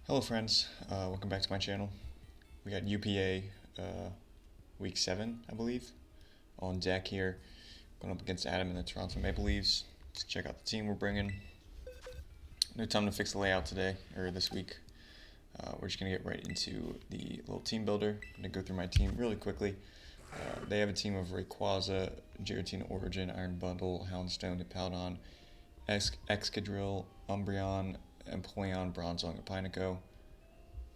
Hello friends, welcome back to my channel. We got UPA week 7, I believe, on deck here, going up against Adam and the Toronto Maple Leafs. Let's check out the team we're bringing. No time to fix the layout today, or this week. We're just going to get right into the little team builder. I'm going to go through my team really quickly. They have a team of Rayquaza, Giratina Origin, Iron Bundle, Houndstone, Hippowdon, Excadrill, Umbreon, Empoleon, Bronzong, and Pineco.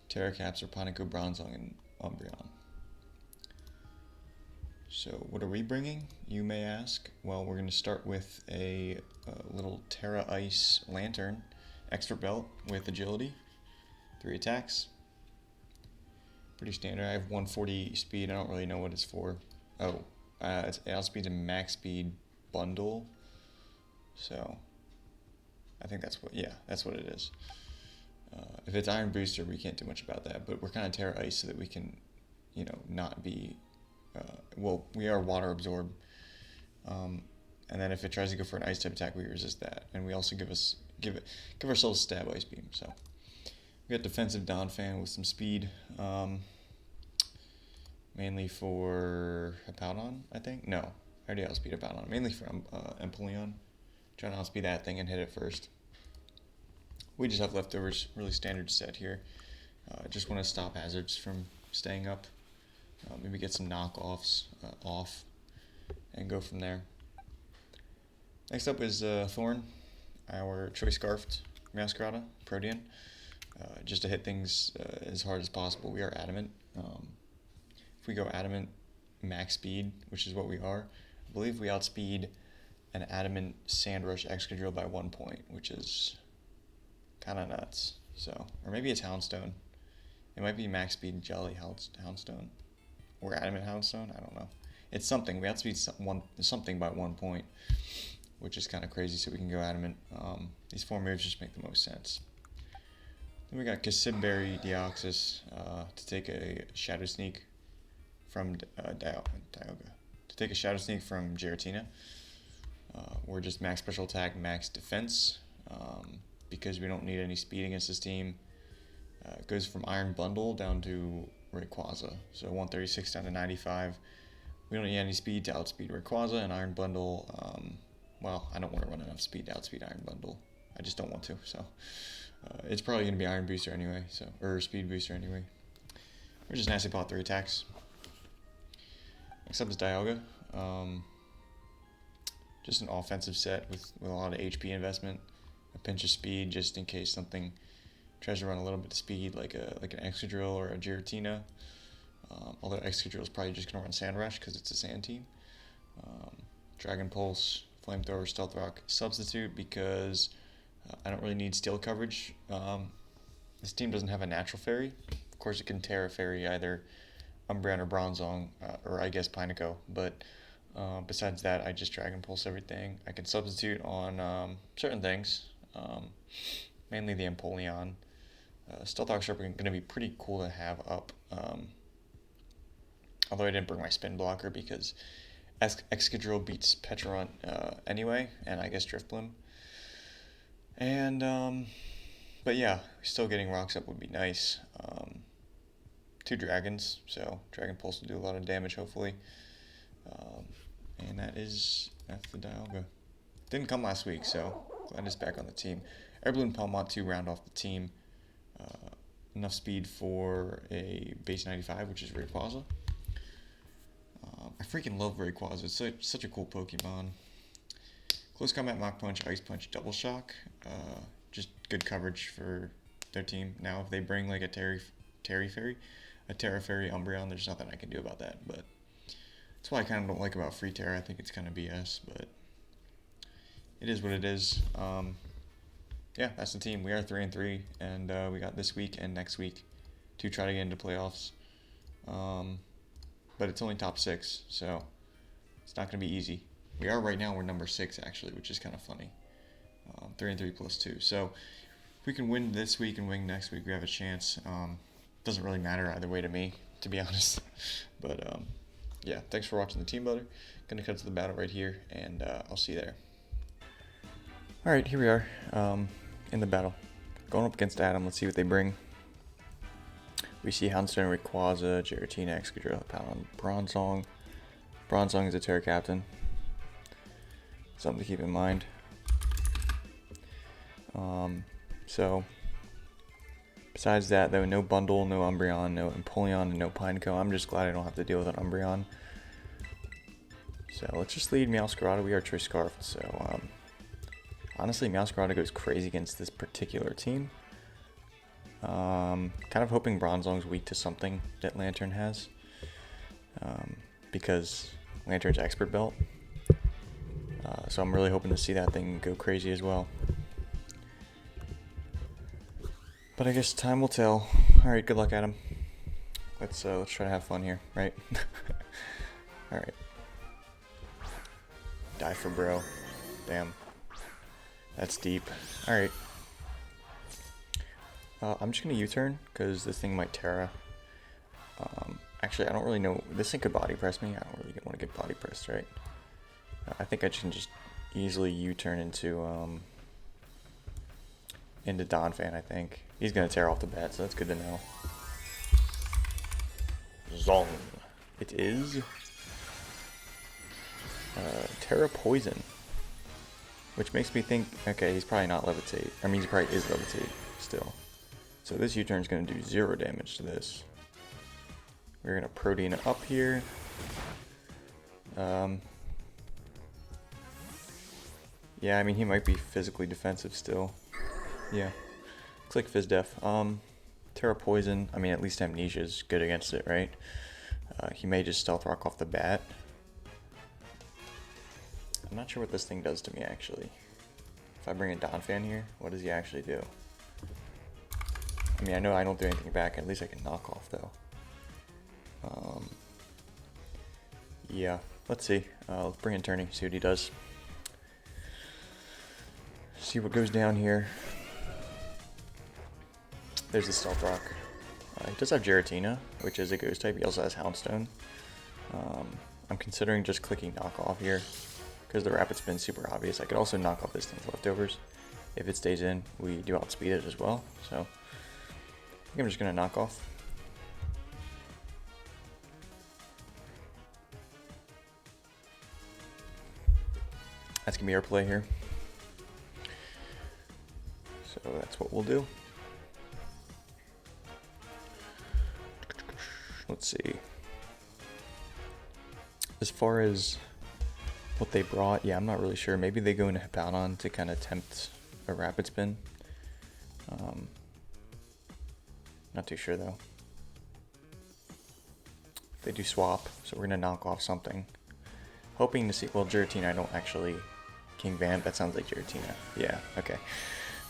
Terracapsar, Pineco, Bronzong, and Umbreon. So what are we bringing, you may ask? Well, we're going to start with a little Terra Ice Lantern, extra belt with agility, 3 attacks. Pretty standard. I have 140 speed. I don't really know what it's for. Oh, it's outspeed and max speed bundle. So I think that's what it is. If it's Iron Booster, we can't do much about that, but we're kind of Terra Ice so that we can, not be, we are water absorb. And then if it tries to go for an ice type attack, we resist that, and we also give ourselves stab Ice Beam. So we got defensive Donphan with some speed, mainly for Hippowdon, I think. No, I already outspeed Hippowdon. Mainly for Empoleon. Trying to outspeed that thing and hit it first. We just have leftovers, really standard set here. Just want to stop hazards from staying up. Maybe get some knockoffs off and go from there. Next up is Thorn, our Choice Scarfed Masquerada, Protean. Just to hit things as hard as possible. We are Adamant. If we go Adamant max speed, which is what we are, I believe we outspeed an Adamant Sandrush Excadrill by 1 point, which is kind of nuts. So, or maybe it's Houndstone. It might be max speed Jelly Houndstone, or Adamant Houndstone. I don't know. It's something. We outspeed something by 1 point, which is kind of crazy. So we can go Adamant. These 4 moves just make the most sense. Then we got Cassibberry Deoxys to take a Shadow Sneak from Dialga. To take a Shadow Sneak from Giratina. We're just max special attack, max defense. Because we don't need any speed against this team. It goes from Iron Bundle down to Rayquaza. So 136 down to 95. We don't need any speed to outspeed Rayquaza, and Iron Bundle, I don't want to run enough speed to outspeed Iron Bundle. I just don't want to, so it's probably going to be Iron Booster anyway, or Speed Booster anyway. We're just Nasty Pot 3 attacks. Next up is Dialga. Just an offensive set with a lot of HP investment. A pinch of speed just in case something tries to run a little bit of speed, like an Excadrill or a Giratina. Although Excadrill is probably just going to run Sand Rush because it's a sand team. Dragon Pulse, Flamethrower, Stealth Rock, Substitute because I don't really need steel coverage. This team doesn't have a natural fairy. Of course, it can Terra Fairy either Umbreon or Bronzong, or I guess Pineco, but besides that, I just Dragon Pulse everything. I can substitute on certain things. Mainly the Empoleon. Stealth Rock's going to be pretty cool to have up. Although I didn't bring my spin blocker because Excadrill beats Petron anyway, and I guess Drifblim. And but yeah, still getting rocks up would be nice. 2 dragons, so Dragon Pulse will do a lot of damage hopefully. And that's the Dialga. Didn't come last week, so glad it's back on the team. Airballoon Palmont to round off the team. Enough speed for a base 95, which is Rayquaza. I freaking love Rayquaza. It's such a cool Pokemon. Close Combat, Mach Punch, Ice Punch, Double Shock. Just good coverage for their team. Now, if they bring like a Terra Fairy Umbreon, there's nothing I can do about that. But that's what I kind of don't like about Free Terra. I think it's kind of BS, but it is what it is. Yeah, that's the team. We are 3-3, and we got this week and next week to try to get into playoffs. But it's only top 6, so it's not going to be easy. We are right now. We're number 6 actually, which is kind of funny. 3-3 plus 2. So if we can win this week and win next week, we have a chance. Doesn't really matter either way to me, to be honest. But yeah, thanks for watching the team builder. Gonna cut to the battle right here, and I'll see you there. Alright, here we are in the battle. Going up against Adam. Let's see what they bring. We see Houndstone, Rayquaza, Giratina, Excadrill, Hippowdon, Bronzong. Bronzong is a Terra Captain. Something to keep in mind. So, besides that, though, no Bundle, no Umbreon, no Empoleon, and no Pineco. I'm just glad I don't have to deal with an Umbreon. So, let's just lead Meowscarada. We are Choice Scarf. So, honestly, Meowscarada goes crazy against this particular team. Kind of hoping Bronzong's weak to something that Lantern has. Because Lantern's Expert Belt. So I'm really hoping to see that thing go crazy as well. But I guess time will tell. Alright, good luck, Adam. Let's try to have fun here, right? Alright. Die for bro. Damn. That's deep. Alright. I'm just going to U-turn, because this thing might Terra. Actually, I don't really know. This thing could body press me. I don't really want to get body pressed, right? I think I can just easily U-turn into Donphan, I think. He's going to tear off the bat, so that's good to know. Zong. It is Terra Poison. Which makes me think, okay, he's probably not Levitate. I mean, he probably is Levitate still. So this U-turn is going to do 0 damage to this. We're going to Protein up here. Yeah, I mean, he might be physically defensive still. Yeah. Looks like Fizdef. Terra Poison. I mean, at least Amnesia is good against it, right? He may just Stealth Rock off the bat. I'm not sure what this thing does to me, actually. If I bring a Donphan here, what does he actually do? I mean, I know I don't do anything back. At least I can knock off, though. Yeah, let's see. Let's bring in Tourney, see what he does. See what goes down here. There's the Stealth Rock. He does have Giratina, which is a Ghost type. He also has Houndstone. I'm considering just clicking Knock Off here, because the Rapid Spin's super obvious. I could also knock off this thing's Leftovers. If it stays in, we do outspeed it as well. So, I think I'm just going to Knock Off. That's going to be our play here. So that's what we'll do. Let's see. As far as what they brought, yeah, I'm not really sure. Maybe they go into Hippowdon to kind of tempt a Rapid Spin. Not too sure though. They do swap, so we're going to knock off something. Hoping to see, well, Giratina, I don't actually... King Van, that sounds like Giratina. Yeah, okay.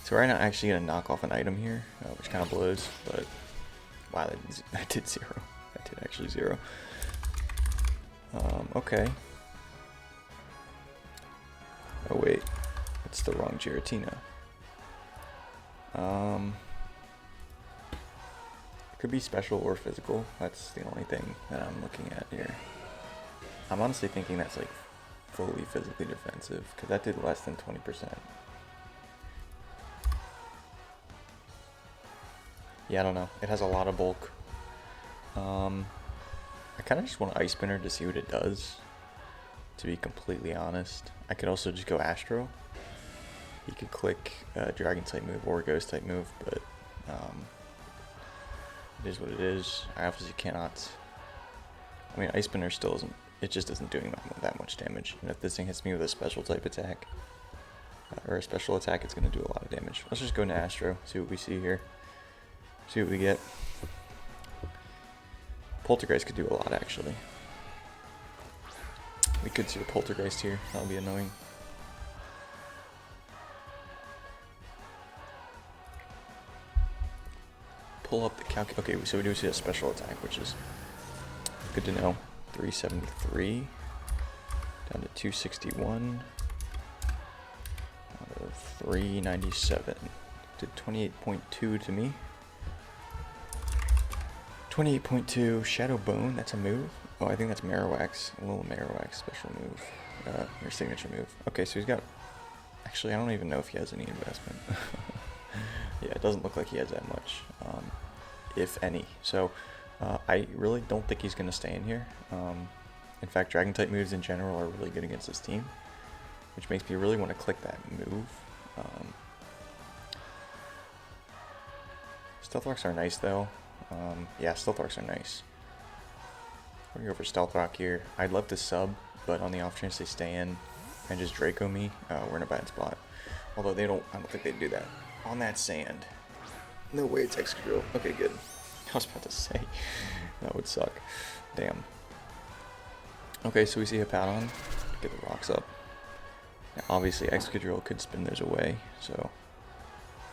So we're not actually going to knock off an item here, which kind of blows, but... Wow, that did 0. That did actually 0. Okay. Oh wait, that's the wrong Giratina. It could be special or physical. That's the only thing that I'm looking at here. I'm honestly thinking that's like fully physically defensive, because that did less than 20%. Yeah, I don't know. It has a lot of bulk. I kind of just want Ice Spinner to see what it does, to be completely honest. I could also just go Astro. He could click Dragon type move or Ghost type move, but it is what it is. I obviously cannot. I mean, Ice Spinner still isn't. It just isn't doing that much damage. And if this thing hits me with a special type attack, or a special attack, it's going to do a lot of damage. Let's just go into Astro, see what we see here. See what we get. Poltergeist could do a lot, actually. We could see a Poltergeist here. That would be annoying. Pull up the calc. Okay, so we do see a special attack, which is good to know. 373 down to 261 out of 397. Did 28.2 to me. 28.2 Shadow Bone. That's a move. Oh, I think that's Marowak's. A little Marowak special move. Your signature move. Okay, so he's got. Actually, I don't even know if he has any investment. Yeah, it doesn't look like he has that much. if any. So I really don't think he's going to stay in here. In fact, dragon type moves in general are really good against this team, which makes me really want to click that move. Stealth rocks are nice though. Yeah, stealth rocks are nice. We're gonna go for stealth rock here. I'd love to sub, but on the off chance they stay in and just Draco me, we're in a bad spot. Although I don't think they'd do that. On that sand. No way it's Excadrill. Okay, good. I was about to say, that would suck. Damn. Okay, so we see Hippowdon. Get the rocks up. Now, obviously, Excadrill could spin theirs away, so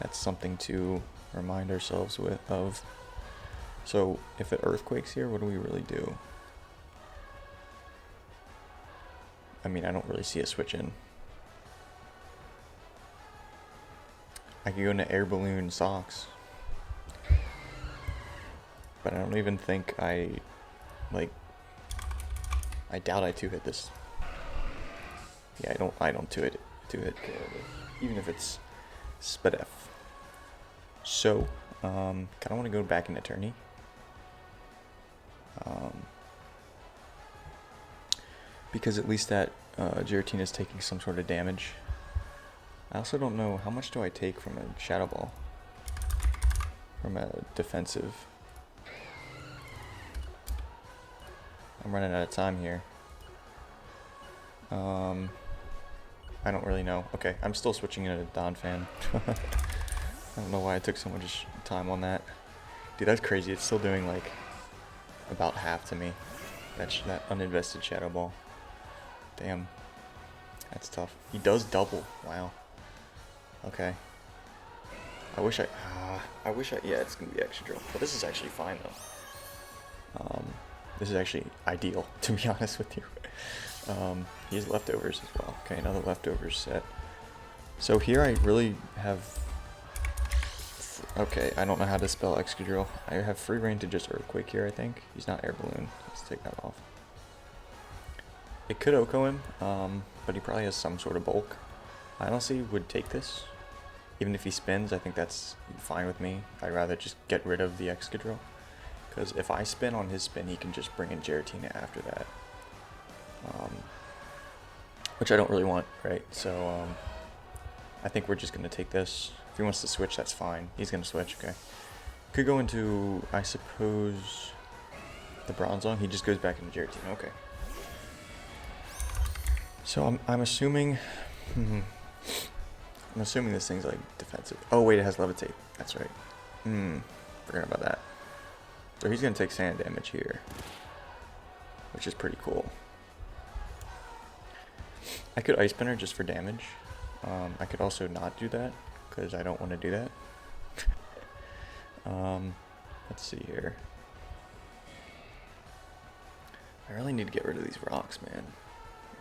that's something to remind ourselves of. So, if it Earthquakes here, what do we really do? I mean, I don't really see a switch in. I could go into Air Balloon Socks. But I don't even think I doubt I 2-hit this. Yeah, I don't 2-hit even if it's Spadef. So, kinda wanna go back into Tourney. Because at least that Giratina is taking some sort of damage. I also don't know, how much do I take from a Shadow Ball? From a defensive. I'm running out of time here. I don't really know. Okay, I'm still switching into Donphan. I don't know why I took so much time on that. Dude, that's crazy. It's still doing like about half to me. That uninvested Shadow Ball. Damn. That's tough. He does double. Wow. Okay. yeah, it's gonna be Excadrill. But this is actually fine though. This is actually ideal, to be honest with you. He has leftovers as well. Okay, another leftovers set. So here I really have... Okay, I don't know how to spell Excadrill. I have free reign to just Earthquake here, I think. He's not Air Balloon. Let's take that off. It could Oko him, but he probably has some sort of bulk. I honestly would take this. Even if he spins, I think that's fine with me. I'd rather just get rid of the Excadrill. Because if I spin on his spin, he can just bring in Giratina after that. Which I don't really want, right? So, I think we're just going to take this. If he wants to switch, that's fine. He's going to switch, okay. Could go into, I suppose, the Bronzong. He just goes back into Giratina, okay. So I'm assuming... I'm assuming this thing's like defensive. Oh wait, it has Levitate. That's right. Forgot about that. So he's gonna take sand damage here, which is pretty cool. I could Ice Spinner just for damage. I could also not do that because I don't want to do that. Let's see here. I really need to get rid of these rocks, man.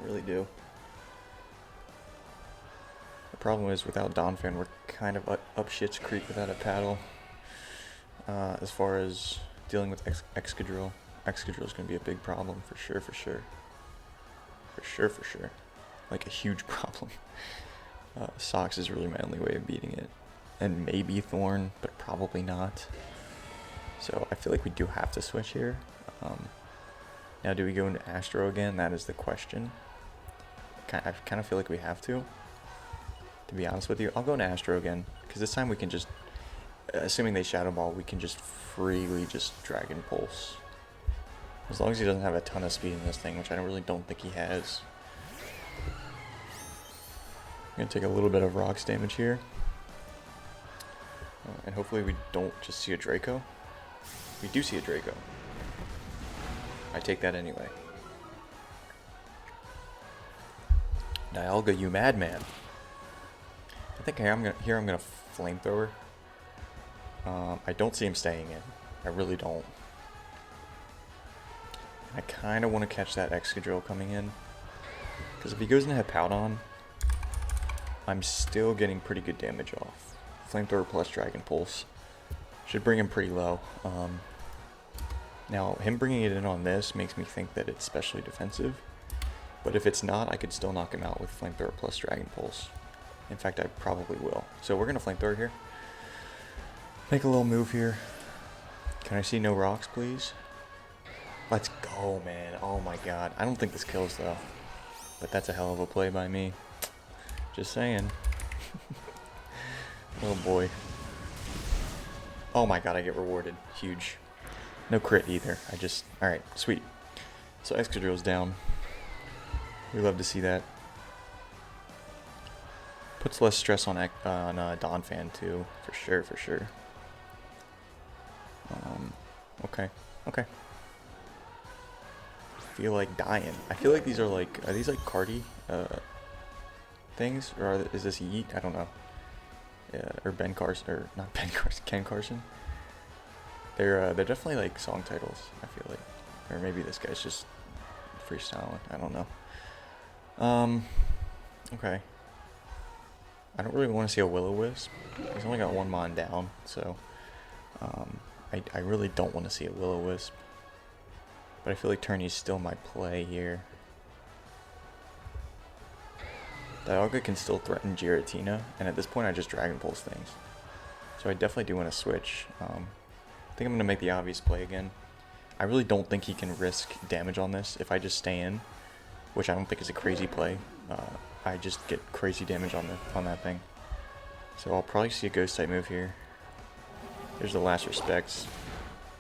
I really do. The problem is without Donphan, we're kind of up shit's creek without a paddle. As far as dealing with Excadrill. Excadrill is going to be a big problem for sure. Like a huge problem. Socks is really my only way of beating it. And maybe Thorn, but probably not. So I feel like we do have to switch here. Now do we go into Astro again? That is the question. I kind of feel like we have to be honest with you. I'll go into Astro again, because this time we can just, assuming they Shadow Ball, we can just freely just Dragon Pulse. As long as he doesn't have a ton of speed in this thing, which I really don't think he has. I'm going to take a little bit of rocks damage here. And hopefully we don't just see a Draco. We do see a Draco. I take that anyway. Dialga, you madman. I think I'm gonna Flamethrower. I don't see him staying in. I really don't. I kind of want to catch that Excadrill coming in. Because if he goes into Hippowdon, I'm still getting pretty good damage off. Flamethrower plus Dragon Pulse should bring him pretty low. Now, him bringing it in on this makes me think that it's specially defensive. But if it's not, I could still knock him out with Flamethrower plus Dragon Pulse. In fact, I probably will. So we're going to Flamethrower here. Make a little move here. Can I see no rocks, please? Let's go, man. Oh my god. I don't think this kills, though. But that's a hell of a play by me. Just saying. Oh boy. Oh my god, I get rewarded. Huge. No crit either. Alright, sweet. So Excadrill's down. We love to see that. Puts less stress on Donphan too, for sure. Okay. I feel like dying. I feel like these are these like Cardi things, or is this Yeet? I don't know. Or Ben Carson, or not Ben Carson, Ken Carson. They're definitely like song titles. I feel like, or maybe this guy's just freestyling. I don't know. Okay. I don't really want to see a Will-O-Wisp. He's only got one mon down, so I really don't want to see a Will-O-Wisp. But I feel like Tourney's still my play here. Dialga can still threaten Giratina, and at this point I just Dragon Pulse things. So I definitely do want to switch. I think I'm going to make the obvious play again. I really don't think he can risk damage on this if I just stay in, which I don't think is a crazy play. I just get crazy damage on that thing. So I'll probably see a Ghost type move here. There's the Last Respects.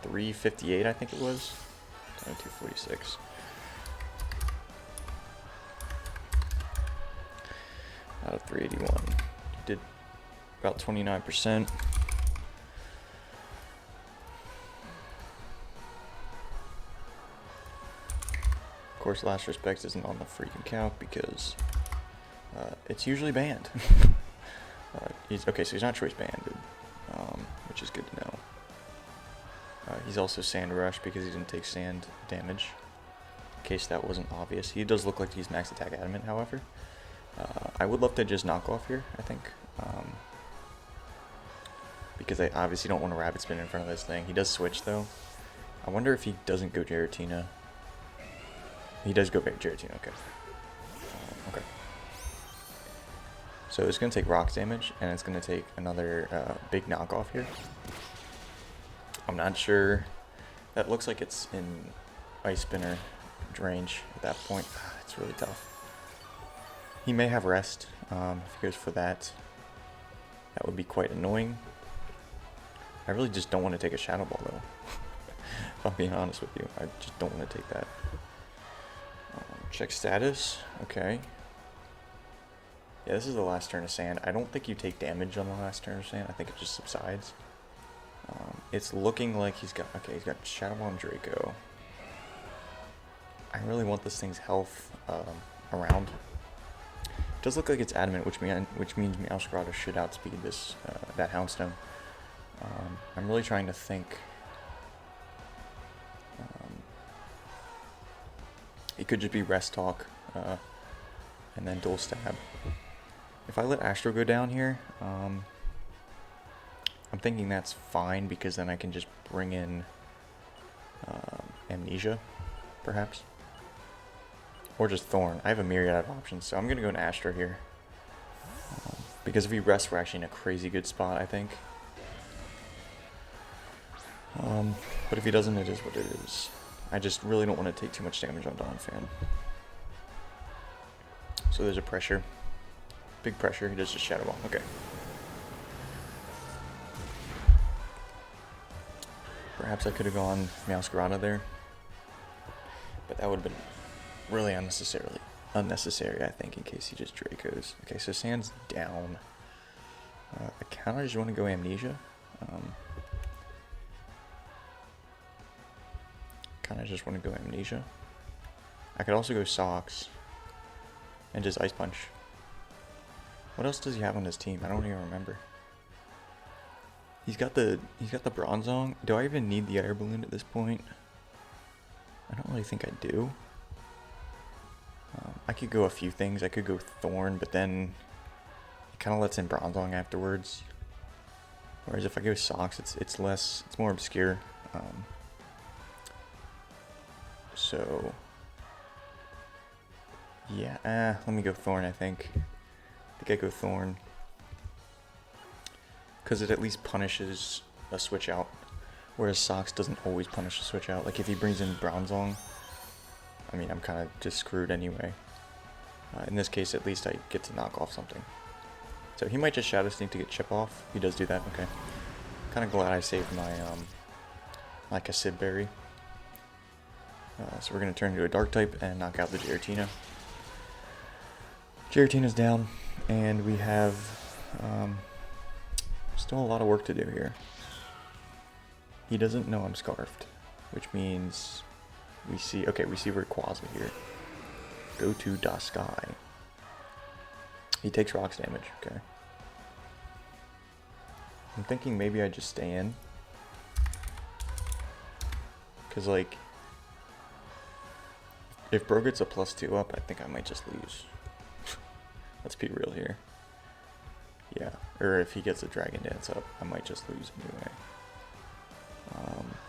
358 I think it was. 246. Out of 381. Did about 29%. Of course, Last Respects isn't on the freaking count because it's usually banned. Okay, so he's not choice banded, which is good to know. He's also Sand Rush because he didn't take sand damage, in case that wasn't obvious. He does look like he's max attack adamant, however. I would love to just knock off here, I think. Because I obviously don't want to Rapid Spin in front of this thing. He does switch, though. I wonder if he doesn't go Giratina. He does go Giratina, okay. Okay. So it's going to take Rock damage, and it's going to take another big knockoff here. I'm not sure. That looks like it's in Ice Spinner range at that point. It's really tough. He may have Rest if he goes for that. That would be quite annoying. I really just don't want to take a Shadow Ball, though. If I'm being honest with you. I just don't want to take that. Check status. Okay. Yeah, this is the last turn of Sand. I don't think you take damage on the last turn of Sand. I think it just subsides. It's looking like he's got Shadow Ball and Draco. I really want this thing's health around. It does look like it's adamant, which means Meowscarada should outspeed this that Houndstone. I'm really trying to think. It could just be Rest Talk, and then Dual Stab. If I let Astro go down here, I'm thinking that's fine because then I can just bring in Amnesia, perhaps. Or just Thorn. I have a myriad of options, so I'm going to go in Astro here. Because if he rests, we're actually in a crazy good spot, I think. But if he doesn't, it is what it is. I just really don't want to take too much damage on Donphan. So there's a pressure. Big pressure. He does just Shadow Ball. Okay. Perhaps I could have gone Meowscarada there. But that would have been really unnecessary, I think, in case he just Dracos. Okay, so Sand's down. I kind of just want to go Amnesia. I could also go Socks and just Ice Punch. What else does he have on his team? I don't even remember. He's got the Bronzong. Do I even need the Air Balloon at this point? I don't really think I do. I could go a few things. I could go Thorn, but then it kind of lets in Bronzong afterwards. Whereas if I go Socks, it's more obscure. So yeah, let me go Thorn. I think I go Thorn because it at least punishes a switch out. Whereas Sox doesn't always punish a switch out. Like if he brings in Bronzong, I mean, I'm kind of just screwed anyway. In this case, at least I get to knock off something. So he might just Shadow Sneak to get chip off. He does do that, okay. Kind of glad I saved my, like a Sid Berry. So we're going to turn into a Dark type and knock out the Giratina. Giratina's down, and we have still a lot of work to do here. He doesn't know I'm Scarfed, which means we see Rayquaza here. Go to Da Sky. He takes rocks damage, okay. I'm thinking maybe I just stay in. Because, like, if Bro gets a +2 up, I think I might just lose. Let's be real here. Yeah, or if he gets a Dragon Dance up, I might just lose anyway.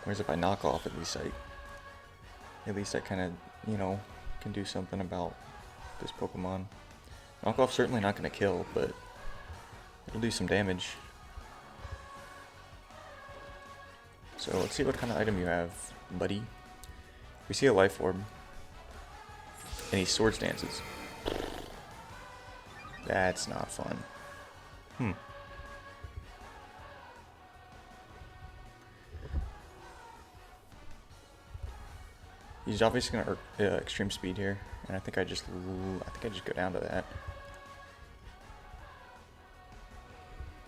Whereas if I knock off, at least I kind of, you know, can do something about this Pokemon. Knock off certainly not going to kill, but it'll do some damage. So let's see what kind of item you have, buddy. We see a Life Orb, and he Swords Dances. That's not fun. He's obviously gonna extreme speed here, and I think I just go down to that.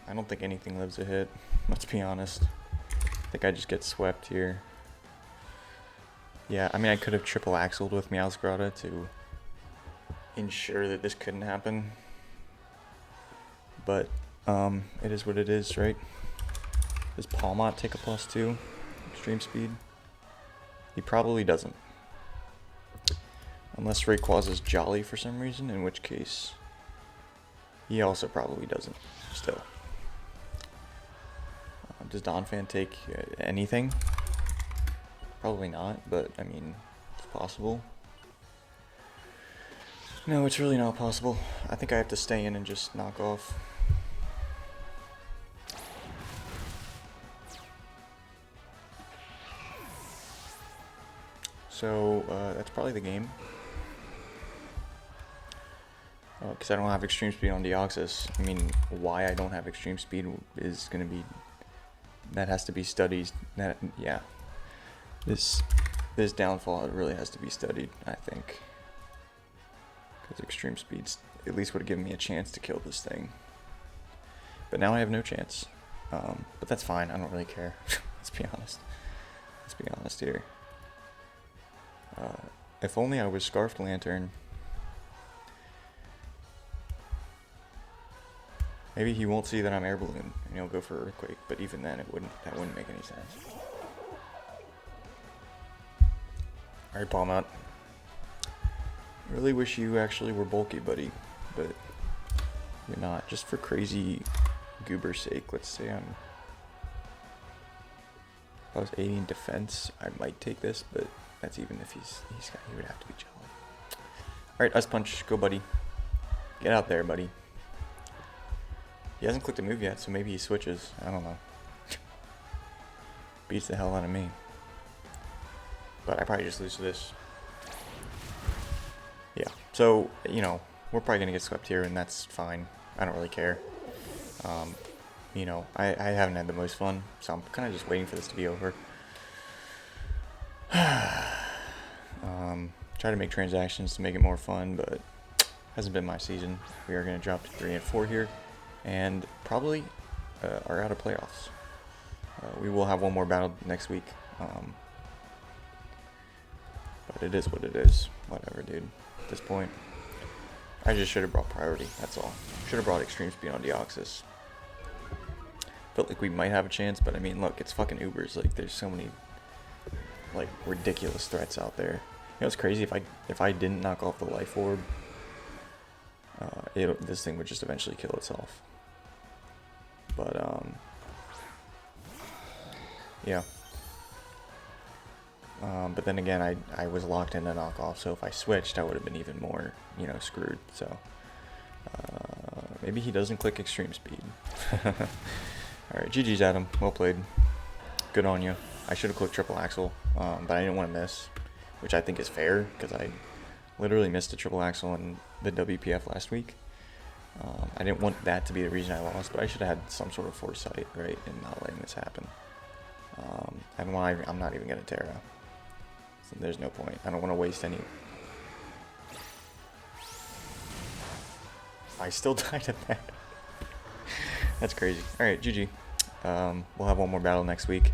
I don't think anything lives a hit. Let's be honest. I think I just get swept here. Yeah, I mean I could have triple axled with Meowscarada to ensure that this couldn't happen. But it is what it is, right? Does Palmot take a +2 extreme speed? He probably doesn't. Unless Rayquaza's Jolly for some reason, in which case he also probably doesn't still. Does Donphan take anything? Probably not, but I mean, it's possible. No, it's really not possible. I think I have to stay in and just knock off. So, that's probably the game. Because I don't have extreme speed on Deoxys. I mean, why I don't have extreme speed is going to be... That has to be studied. Yeah. This downfall, it really has to be studied, I think. Because extreme speeds at least would have given me a chance to kill this thing. But now I have no chance. But that's fine, I don't really care. Let's be honest. Let's be honest here. If only I was Scarfed Lantern. Maybe he won't see that I'm Air Balloon, and he'll go for Earthquake. But even then, that wouldn't make any sense. All right, Palmot. Really wish you actually were bulky, buddy, but you're not. Just for crazy goober's sake, let's say if I was 80 in defense, I might take this, but that's even if he would have to be Jolly. All right, Ice Punch, go, buddy. Get out there, buddy. He hasn't clicked a move yet, so maybe he switches. I don't know. Beats the hell out of me. But I probably just lose to this. Yeah, so, you know, we're probably going to get swept here, and that's fine. I don't really care. You know, I haven't had the most fun, so I'm kind of just waiting for this to be over. Try to make transactions to make it more fun, but hasn't been my season. We are going to drop to 3 and 4 here, and probably are out of playoffs. We will have one more battle next week, but it is what it is. Whatever, dude. At this point, I just should have brought priority. That's all. Should have brought extreme speed on Deoxys. Felt like we might have a chance, but I mean, look, it's fucking Ubers. Like, there's so many like ridiculous threats out there. You know, it's crazy. If I didn't knock off the Life Orb, this thing would just eventually kill itself. But yeah. But then again, I was locked into knockoff, so if I switched, I would have been even more, you know, screwed. So maybe he doesn't click extreme speed. All right, GG's Adam. Well played. Good on you. I should have clicked triple axle, but I didn't want to miss, which I think is fair because I literally missed a triple axle in the WPF last week. I didn't want that to be the reason I lost, but I should have had some sort of foresight, right, in not letting this happen. I'm not even going to Terra. So there's no point. I don't want to waste any. I still died at that. That's crazy. All right, GG. We'll have one more battle next week.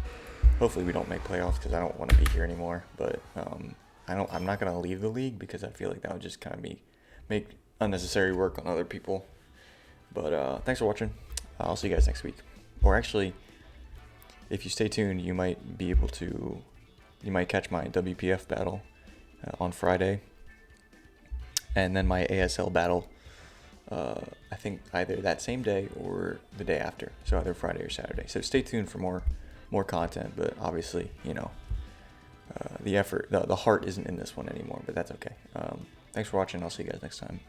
Hopefully we don't make playoffs because I don't want to be here anymore. But I'm not gonna leave the league because I feel like that would just kind of make unnecessary work on other people. But thanks for watching. I'll see you guys next week. Or actually, if you stay tuned, you might catch my WPF battle on Friday, and then my ASL battle. I think either that same day or the day after, so either Friday or Saturday. So stay tuned for more content, but obviously, the effort, the heart isn't in this one anymore, but that's okay. Thanks for watching. I'll see you guys next time.